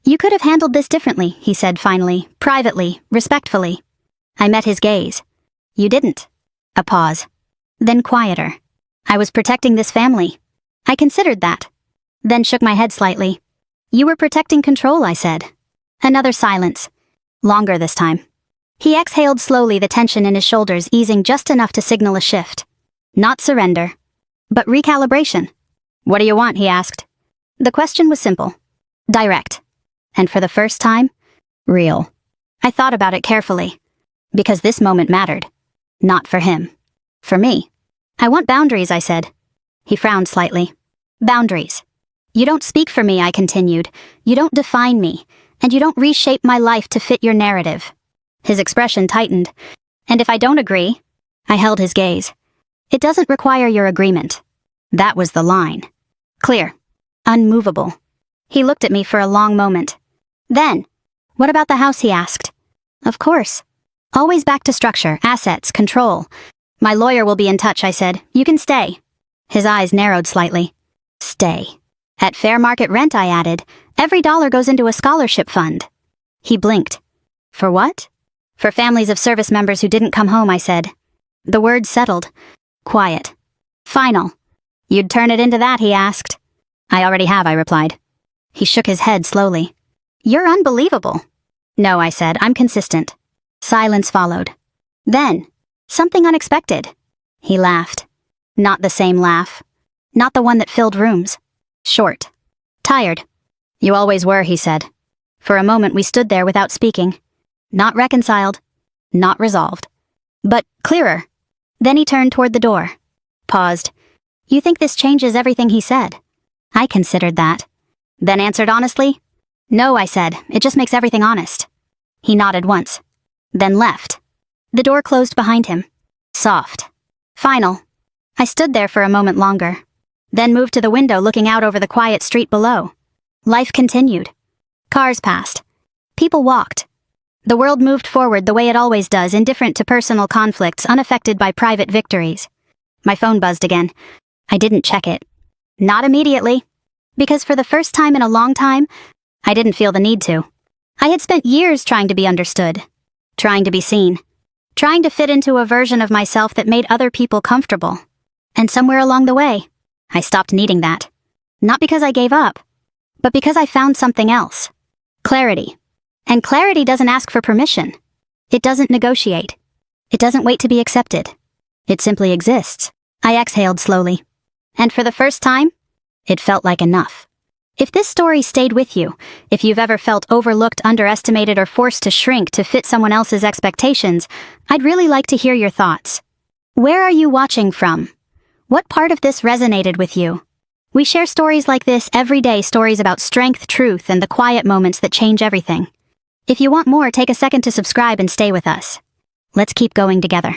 You could have handled this differently, he said finally, privately, respectfully. I met his gaze. You didn't. A pause. Then quieter. I was protecting this family. I considered that. Then shook my head slightly. You were protecting control, I said. Another silence. Longer this time. He exhaled slowly, the tension in his shoulders easing just enough to signal a shift. Not surrender, but recalibration. What do you want, he asked. The question was simple. Direct. And for the first time, real. I thought about it carefully. Because this moment mattered. Not for him. For me. I want boundaries, I said. He frowned slightly. Boundaries. You don't speak for me, I continued. You don't define me. And you don't reshape my life to fit your narrative. His expression tightened. And if I don't agree? I held his gaze. It doesn't require your agreement. That was the line. Clear. Unmovable. He looked at me for a long moment. Then, what about the house, he asked. Of course. Always back to structure, assets, control. My lawyer will be in touch, I said. You can stay. His eyes narrowed slightly. Stay. At fair market rent, I added. Every dollar goes into a scholarship fund. He blinked. For what? For families of service members who didn't come home, I said. The words settled. Quiet. Final. You'd turn it into that, he asked. I already have, I replied. He shook his head slowly. You're unbelievable. No, I said, I'm consistent. Silence followed. Then, something unexpected. He laughed. Not the same laugh. Not the one that filled rooms. Short. Tired. You always were, he said. For a moment we stood there without speaking. Not reconciled. Not resolved. But clearer. Then he turned toward the door. Paused. You think this changes everything, he said. I considered that. Then answered honestly. No, I said, it just makes everything honest. He nodded once. Then left. The door closed behind him. Soft. Final. I stood there for a moment longer. Then moved to the window looking out over the quiet street below. Life continued. Cars passed. People walked. The world moved forward the way it always does, indifferent to personal conflicts, unaffected by private victories. My phone buzzed again. I didn't check it. Not immediately. Because for the first time in a long time, I didn't feel the need to. I had spent years trying to be understood. Trying to be seen. Trying to fit into a version of myself that made other people comfortable. And somewhere along the way, I stopped needing that. Not because I gave up, but because I found something else. Clarity. And clarity doesn't ask for permission. It doesn't negotiate. It doesn't wait to be accepted. It simply exists. I exhaled slowly. And for the first time, it felt like enough. If this story stayed with you, if you've ever felt overlooked, underestimated, or forced to shrink to fit someone else's expectations, I'd really like to hear your thoughts. Where are you watching from? What part of this resonated with you? We share stories like this every day, stories about strength, truth, and the quiet moments that change everything. If you want more, take a second to subscribe and stay with us. Let's keep going together.